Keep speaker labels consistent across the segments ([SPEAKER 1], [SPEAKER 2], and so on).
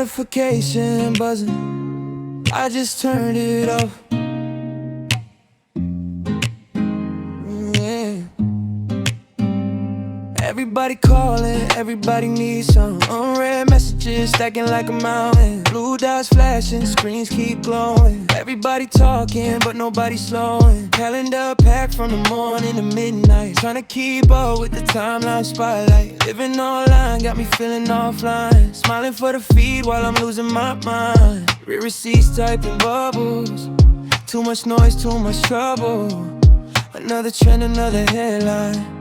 [SPEAKER 1] notification buzzing, I just turned it off. Yeah. Everybody calling, everybody needs some unread messages stacking like a mountain. Blue dots flashing, screens keep glowing. Everybody talking, but nobody slowing. Calendar packed from the morning to midnight. Trying to keep up with the timeline spotlight. Living online got me feeling offline. Smiling for the feed while I'm losing my mind. Read receipts typing bubbles. Too much noise, too much trouble. Another trend, another headline.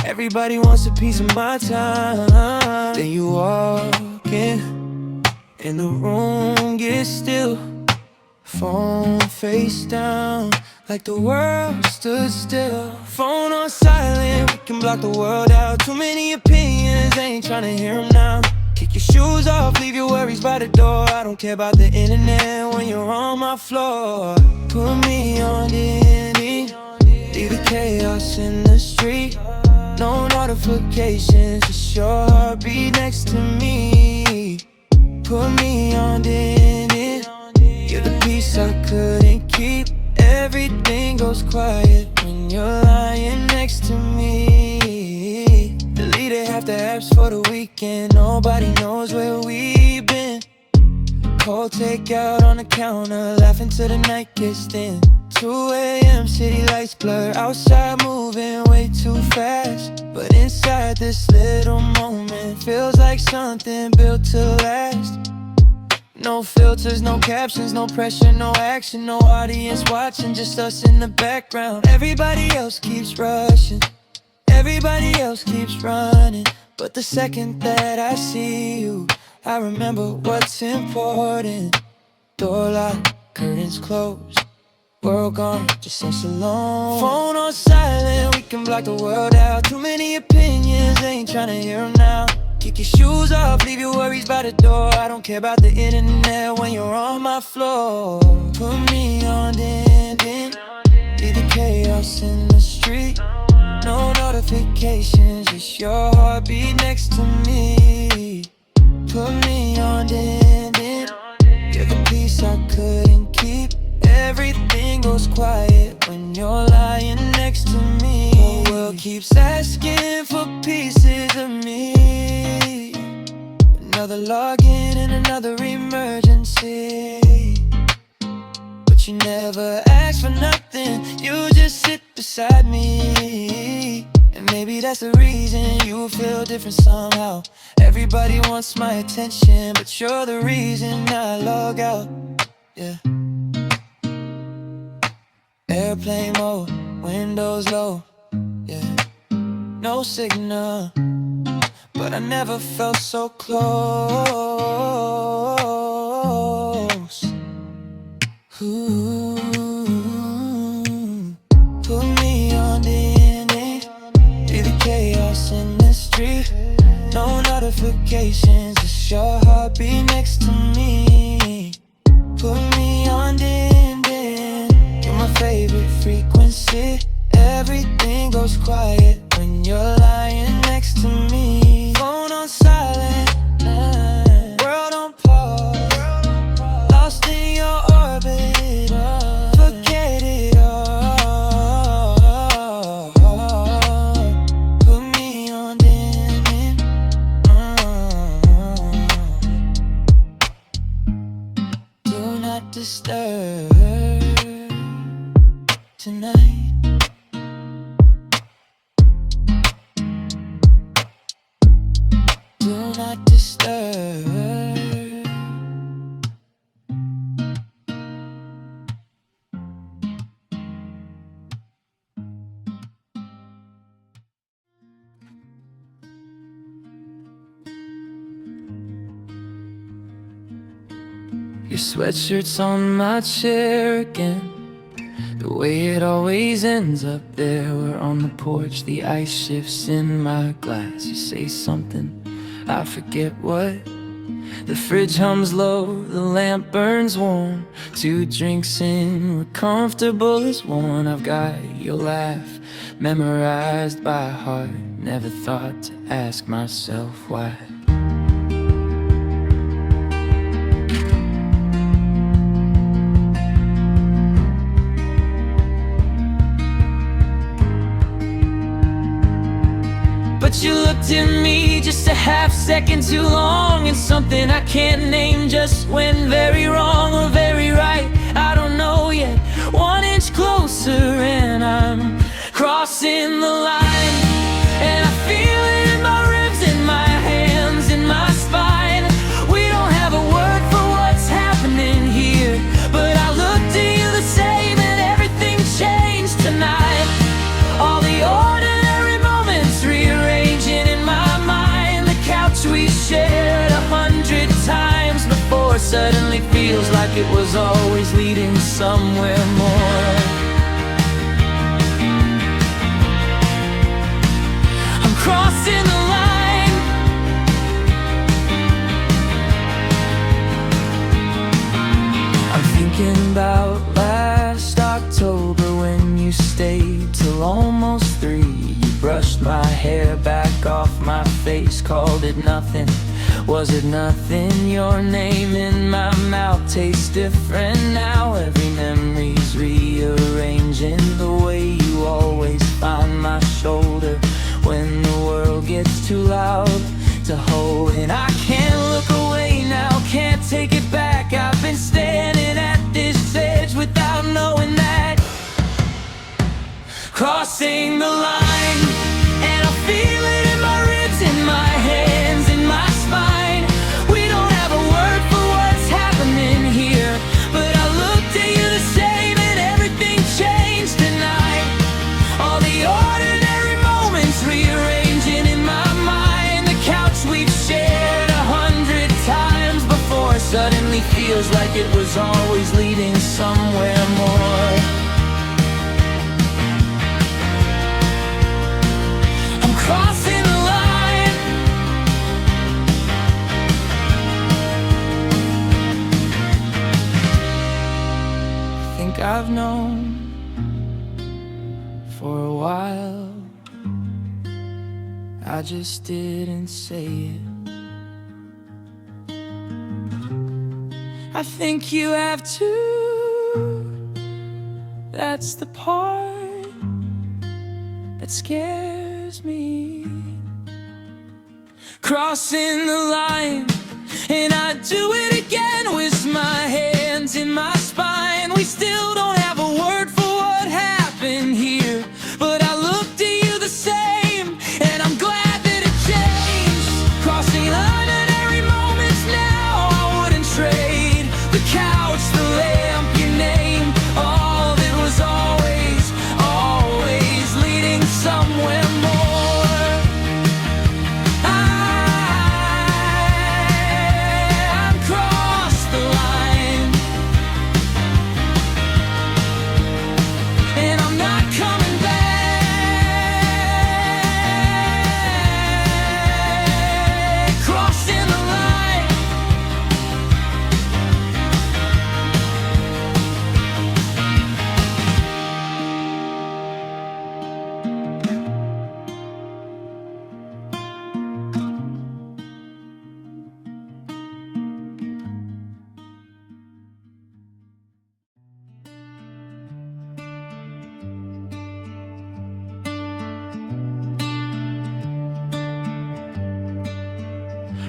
[SPEAKER 1] Everybody wants a piece of my time. Then you walk in the room gets still. Phone face down, like the world stood still. Phone on silent, we can block the world out. Too many opinions, ain't tryna hear them now. Kick your shoes off, leave your worries by the door. I don't care about the internet when you're on my floor. Put me on Disney, leave the chaos in the street. No notifications, just your heartbeat next to me. Put me on Disney, you're the piece I couldn't keep. Everything goes quiet when you're lying next to me. Deleted half the apps for the weekend, nobody knows where we've been. Cold takeout on the counter, laughing till the night gets thin. 2 a.m. city lights blur, outside moving way too fast. But inside this little moment feels like something built to last. No filters, no captions, no pressure, no action. No audience watching, just us in the background. Everybody else keeps rushing, everybody else keeps running. But the second that I see you, I remember what's important. Door locked, curtains closed, world gone, just us alone. Phone on silent, we can block the world out. Too many opinions, ain't tryna hear them now. Kick your shoes off, leave your worries by the door. I don't care about the internet when you're on my floor. Put me on Disney, leave the chaos in the street. No notifications, just your heartbeat next to me. Put me on Disney, you're the piece I couldn't keep. Everything goes quiet when you're lying next to me. The world keeps asking for pieces of me. Another login and another emergency. But you never ask for nothing, you just sit beside me. And maybe that's the reason you feel different somehow. Everybody wants my attention, but you're the reason I log out. Yeah. Airplane mode, windows low, yeah. No signal, but I never felt so close. Ooh. Put me on Disney, leave the chaos in the street. No notifications, just your heartbeat next to me. Put me on Disney, you're my favorite frequency. Everything goes quiet when you're lying next to me. Phone on silent, world on pause, lost in your orbit, forget it all. Put me on Disney, do not disturb tonight. Do not disturb. Your sweatshirt's on my chair again, the way it always ends up there. We're on the porch, the ice shifts in my glass. You say something, I forget what. The fridge hums low, the lamp burns warm. 2 drinks in, we're comfortable as one. I've got your laugh memorized by heart. Never thought to ask myself why. But you looked at me just a half second too long, and something I can't name just went very wrong or very right, I don't know yet. 1 inch closer and I'm crossing the line, and I feel it in my ribs, in my hands, in my spine. We don't have a word for what's happening here, but I looked at you the same and everything changed tonight. All the ordinary moments rearranging in my mind. The couch we shared 100 times before suddenly feels like it was always leading somewhere more. I'm crossing the line. I'm thinking about last October when you stayed till almost 3. You brushed my hair back off my face, called it nothing. Was it nothing? Your name in my mouth tastes different now. Every memory's rearranging. The way you always find my shoulder when the world gets too loud to hold. And I can't look away now, can't take it back. I've been standing at this edge without knowing that. Crossing the line, and I feel it in my ribs, in my hands, in my spine. We don't have a word for what's happening here, but I looked at you the same and everything changed tonight. All the ordinary moments rearranging in my mind. The couch we've shared 100 times before suddenly feels like it was always leading somewhere more. Crossing the line. I think I've known for a while, I just didn't say it. I think you have too. That's the part that scares me. Crossing the line, and I do it again with my hands in my spine. We still don't have a word for what happened here, but I looked at you the same, and I'm glad that it changed. Crossing ordinary moments now, I wouldn't trade. The couch, the lamp, your name, all that was always, always leading somewhere more.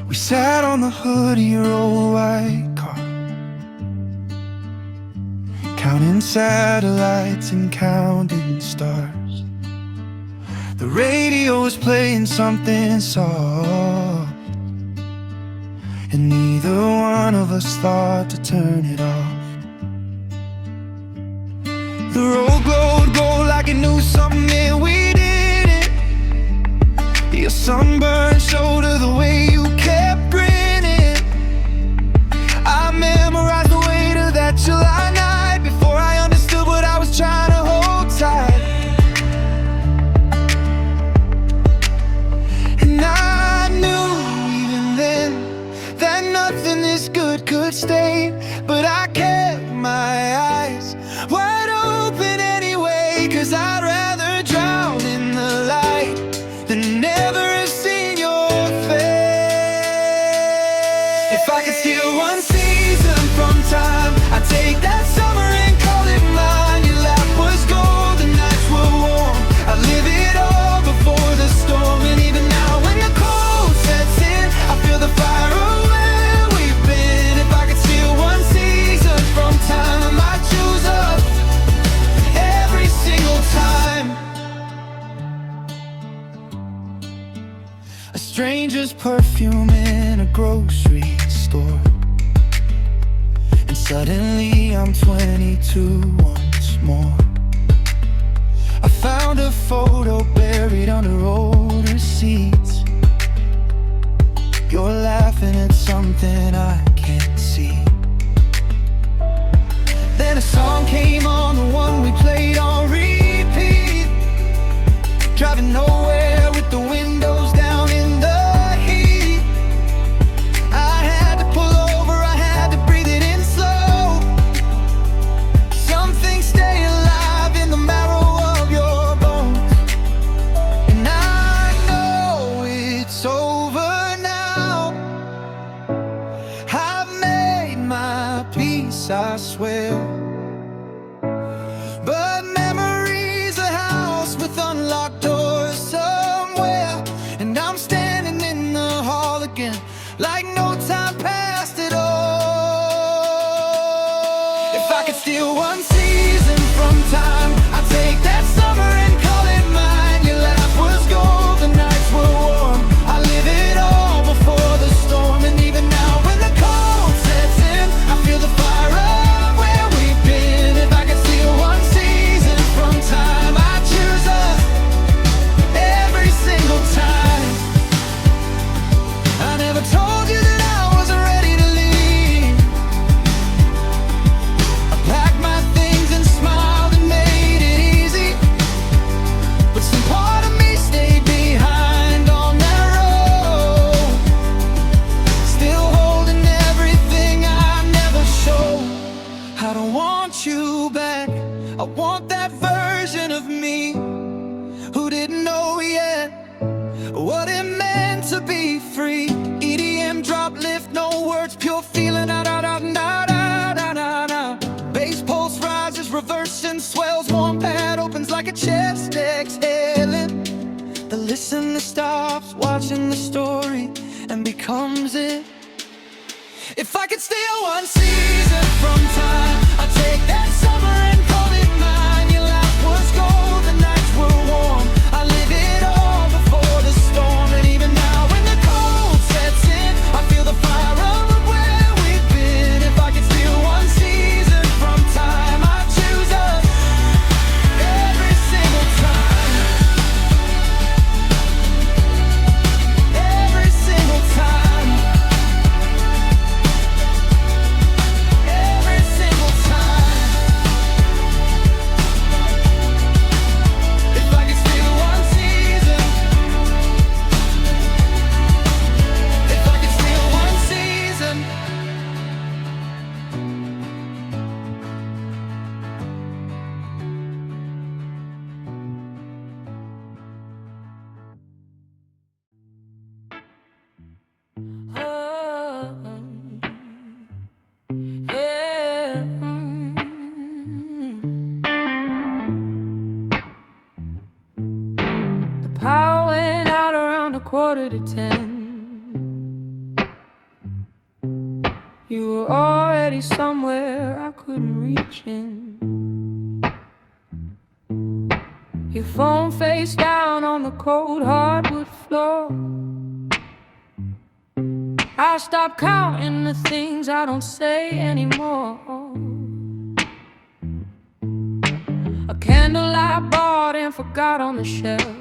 [SPEAKER 2] We sat on the hood of your old white car, counting satellites and counting stars. The radio was playing something soft, and neither one of us thought to turn it off. The road glowed gold like it knew something that we didn't. Your sunburned shoulder, the way you kept grinning. I memorized the weight of that July night before I understood what I was trying to hold tight. And I knew even then that nothing this good could stay, but I kept my eyes wide open anyway, 'cause I'd rather drown in the light than never have seen your face. If I could steal one season from time, I'd take that summer and call it mine. Your laugh was gold, the nights were warm, I'd live it all before the storm. And even now stranger's perfume in a grocery store, and suddenly I'm 22 once more. I found a photo buried under old receipts. You're laughing at something I can't see. Then a song came on, the one we played on repeat, driving nowhere with the windows down in the heat. I had to pull over, I had to breathe it in slow. Some things stay alive in the marrow of your bones, and I know it's over now. I've made my peace, I swear. But memory's a house with unlocked doors somewhere, and I'm standing in the hall again, like no time passed at all. If I could steal one season from time, I'd take that summer and call it mine. Your laugh was gold, the nights were warm, I live it all before the storm. And even now when the cold sets in, I feel the fire of where we've been. If I could steal one season from time, I'd choose us every single time. I never told you that I wasn't ready to leave. I packed my things and smiled and made it easy, but some part of me stayed behind on that road, still holding everything I never showed. I don't want you back, I want that version of me who didn't know yet what it meant to be free. EDM drop, lift, no words, pure feeling. Da da da da da da da da. Bass pulse rises, reverse and swells. Warm pad opens like a chest, exhaling. The listener stops watching the story and becomes it. If I could steal one season from time, I'd take that summer and call it mine. Your laugh was gold, the nights were warm, I live it all before the storm. And even now when the cold sets in, I feel the fire of where we've been. If I could steal one season from time, I'd choose us every single time. Every single time. Every single time. If I could steal one season. If I could steal one season.
[SPEAKER 1] The power went out around 9:45. You were already somewhere I couldn't reach in. Your phone face down on the cold hardwood floor. I stopped counting the things I don't say anymore. A candle I bought and forgot on the shelf.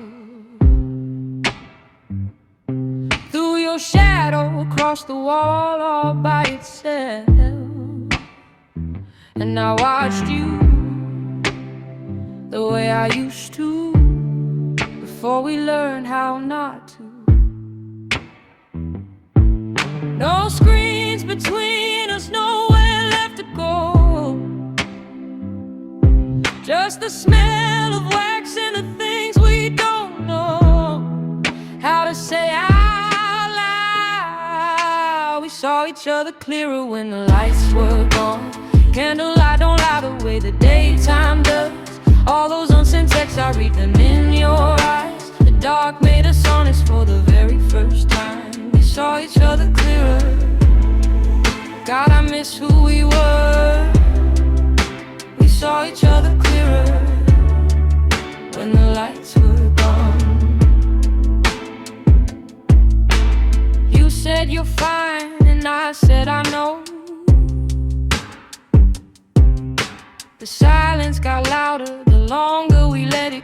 [SPEAKER 1] Threw your shadow across the wall all by itself. And I watched you the way I used to, before we learned how not to. No screens between us, nowhere left to go. Just the smell of wax and the things we don't know how to say out loud. We saw each other clearer when the lights were gone. Candlelight don't lie the way the daytime does. All those unsent texts, I read them in your eyes. The dark made us honest for the very first time. We saw each other clearer. God, I miss who we were. We saw each other clearer when the lights were gone.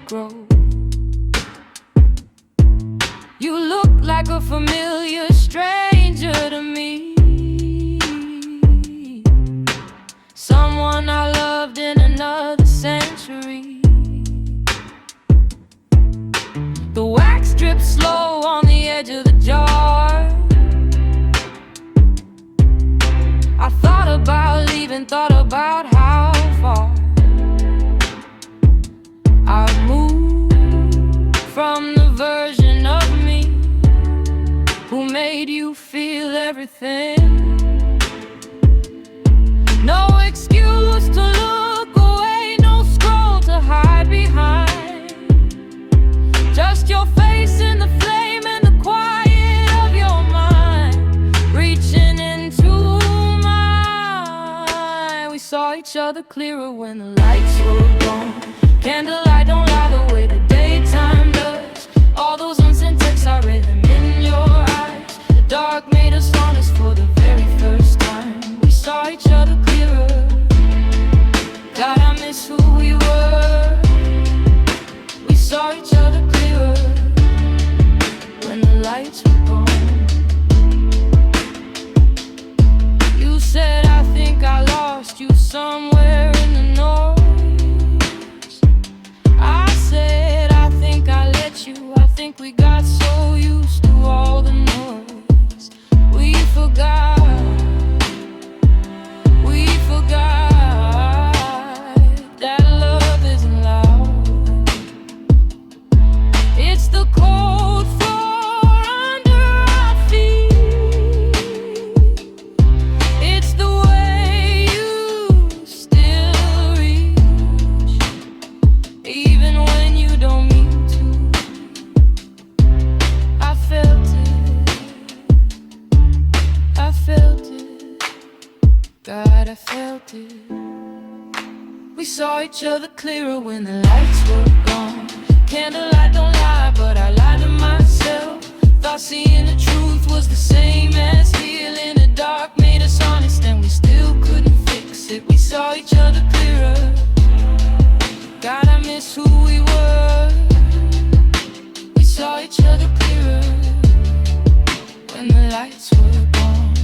[SPEAKER 1] grow. You look like a familiar stranger to me, someone I loved in another century. The wax drips slow on the edge of the jar. I thought about leaving, thought about how far I've moved from the version of me who made you feel everything. No excuse to look away, no scroll to hide behind. Just your face in the flame and the quiet of your mind, reaching into mine. We saw each other clearer when the lights were gone. Candlelight don't lie the way the daytime does. All those unsent texts, I read them in your eyes. The dark made us honest for the very first time. We saw each other clearer. God, I miss who we were. We saw each other clearer when the lights were gone. You said, I think I lost you somewhere in the noise. I said, I think I let you. I think we got so used to all the noise. We forgot that love isn't loud. It's the cold floor under our feet. It's the way you still reach, even when you don't mean to. I felt it, God, I felt it. We saw each other clearer when the lights were gone. Candlelight don't lie, but I lied to myself. Thought seeing the truth was the same as healing. The dark made us honest and we still couldn't fix it. We saw each other clearer. God, I miss who we were. We saw each other clearer when the lights were gone.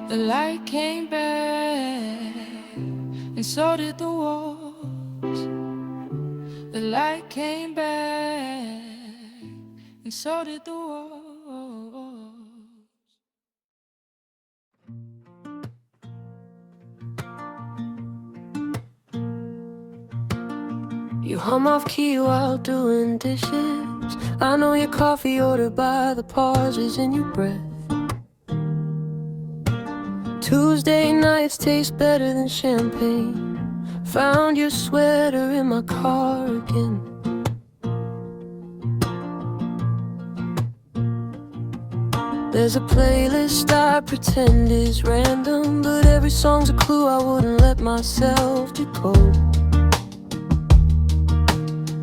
[SPEAKER 1] The light came back, and so did the walls. The light came back, and so did the walls. You hum off key while doing dishes. I know your coffee ordered by the pauses in your breath. Tuesday nights taste better than champagne. Found your sweater in my car again. There's a playlist I pretend is random, but every song's a clue I wouldn't let myself decode.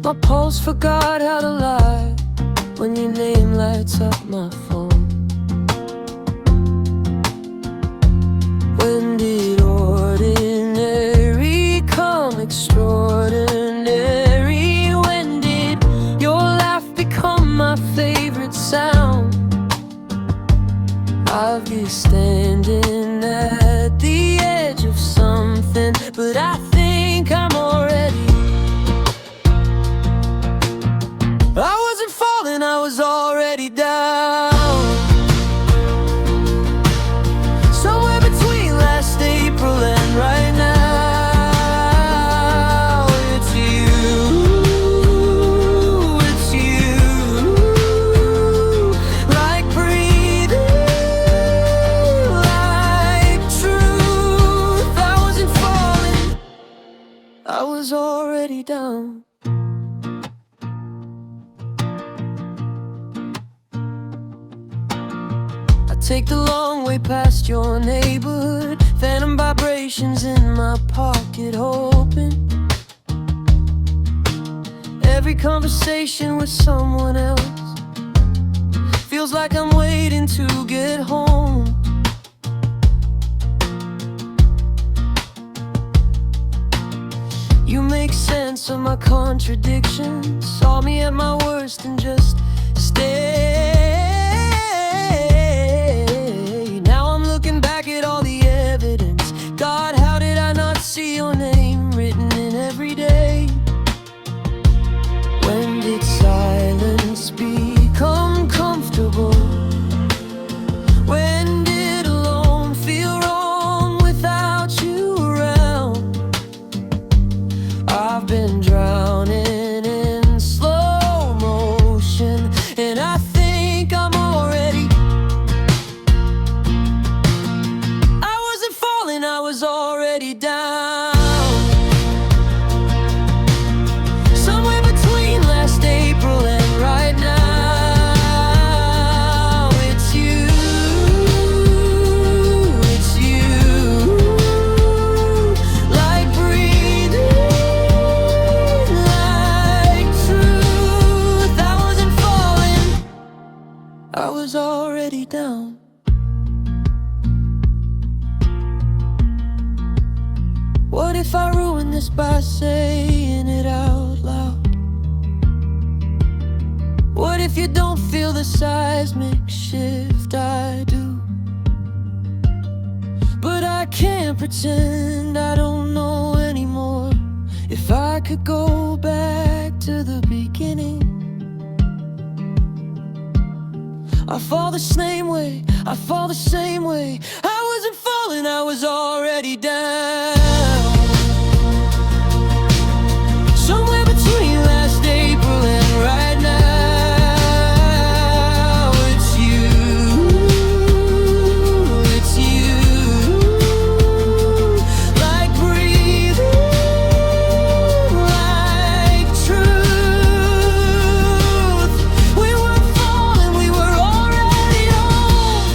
[SPEAKER 1] My pulse forgot how to lie when your name lights up my phone. When did ordinary come extraordinary? When did your laugh become my favorite sound? I'll be standing at the edge of something, but I think I'm already. I wasn't falling, I was already down. Somewhere between last April and right now. It's you, like breathing, like truth. I wasn't falling, I was already down. Take the long way past your neighborhood, phantom vibrations in my pocket, hoping every conversation with someone else feels like I'm waiting to get home. make sense of my contradictions. Saw me at my worst and just stayed. Now I'm looking back at all the evidence. God, how did I not see your name written in every day? When did silence become comfortable? When did alone feel wrong without you around? I've been drowning in slow motion, and I think I'm already. I wasn't falling, I was already down. Somewhere between last April and right now. It's you, it's you. Like breathing, like truth. I wasn't falling, I was already down. What if I ruin this by saying it out loud? What if you don't feel the seismic shift I do? But I can't pretend I don't know anymore. If I could go back to the beginning, I fall the same way, I fall the same way. I wasn't falling, I was already down. Somewhere between last April and right now. It's you, it's you. Like breathing, like truth. We weren't falling, we were already home.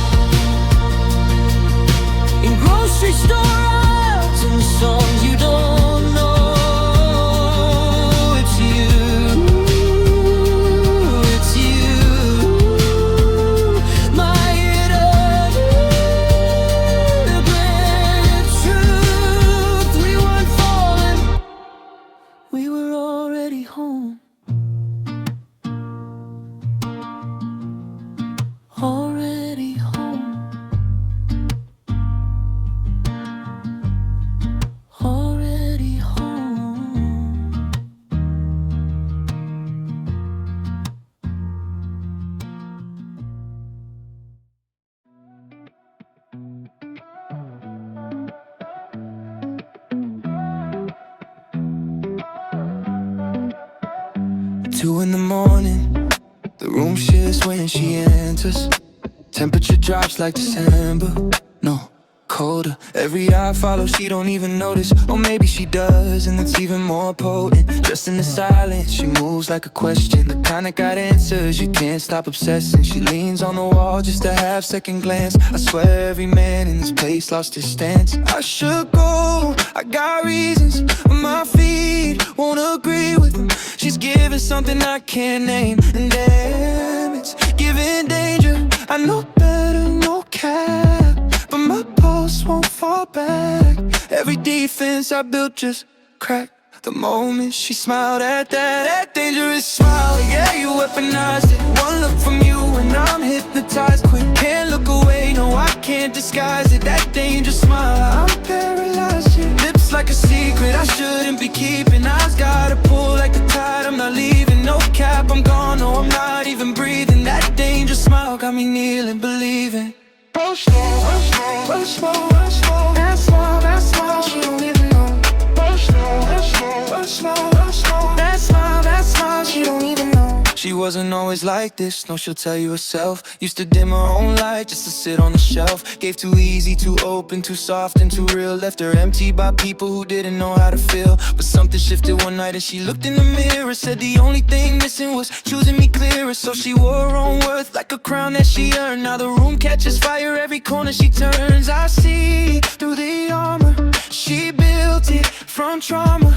[SPEAKER 1] In grocery store aisles and songs you don't know. It's you, it's you. My hidden truth. We weren't falling, we were already home. Already home. Already home.
[SPEAKER 2] Two in the morning, the room shifts when she enters. Temperature drops like December, no, colder. Every eye follows, she don't even notice. Or maybe she does, and that's even more potent. Just in the silence, she moves like a question. The kind that got answers, you can't stop obsessing. She leans on the wall just a half-second glance. I swear every man in this place lost his stance. I should go, I got reasons, but my feet won't agree with them. She's giving something I can't name, and damn, it's giving danger. I know better, no cap, but my pulse won't fall back. Every defense I built just cracked the moment she smiled at that dangerous smile. Yeah, you weaponized it. One look from you and I'm hypnotized. Quick, can't look away, no, I can't disguise it. That dangerous smile, I'm paralyzed. Yeah. Lips like a secret I shouldn't be keeping. Eyes gotta pull like the tide, I'm not leaving. No cap, I'm gone, no, I'm not even breathing. That dangerous smile got me kneeling, believing. Rush slow, rush slow, rush slow, rush slow. That smile, she don't even know. Rush slow, rush slow, rush slow, rush slow. That smile, she don't even know. She wasn't always like this, no, she'll tell you herself. Used to dim her own light just to sit on the shelf. Gave too easy, too open, too soft and too real. Left her empty by people who didn't know how to feel. But something shifted one night and she looked in the mirror. Said the only thing missing was choosing me clearer. So she wore her own worth like a crown that she earned. Now the room catches fire every corner she turns. I see through the armor, she built it from trauma.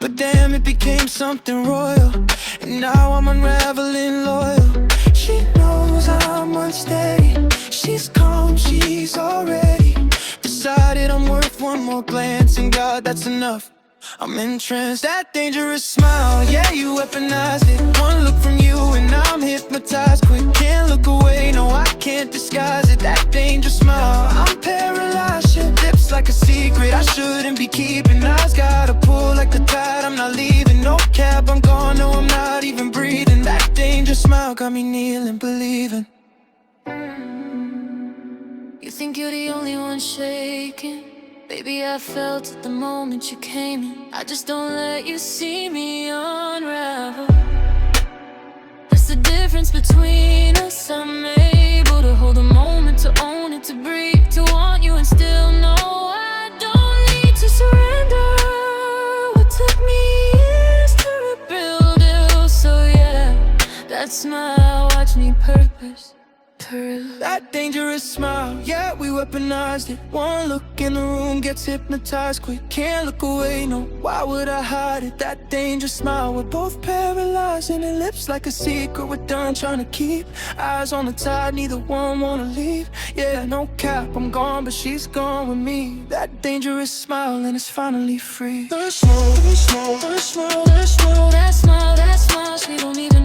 [SPEAKER 2] But damn, it became something royal. And now I'm unraveling loyal. She knows I'm unsteady. She's calm, she's already decided I'm worth one more glance. And God, that's enough. I'm entranced, that dangerous smile. Yeah, you weaponized it. One look from you and I'm hypnotized. Quick, can't look away, no, I can't disguise it. That dangerous smile, I'm paralyzed. Your lips like a secret I shouldn't be keeping. Eyes gotta pull like the tide, I'm not leaving. No cap, I'm gone, no, I'm not even breathing. That dangerous smile got me kneeling, believing.
[SPEAKER 3] You think you're the only one shaking? Baby, I felt it the moment you came in. I just don't let you see me unravel. That's the difference between us. I'm able to hold a moment, to own it, to breathe, to want you and still know I don't need to surrender. What took me years to rebuild you. So yeah, that smile, watch me purpose.
[SPEAKER 2] That dangerous smile, yeah, we weaponized it. One look in the room gets hypnotized. Quick, can't look away, no, why would I hide it? That dangerous smile, we're both paralyzed. And it lips like a secret we're done trying to keep. Eyes on the tide, neither one wanna leave. Yeah, no cap, I'm gone, but she's gone with me. That dangerous smile, and it's finally free.
[SPEAKER 3] That smile, that smile, that smile, that smile, that smile, that smile, she don't even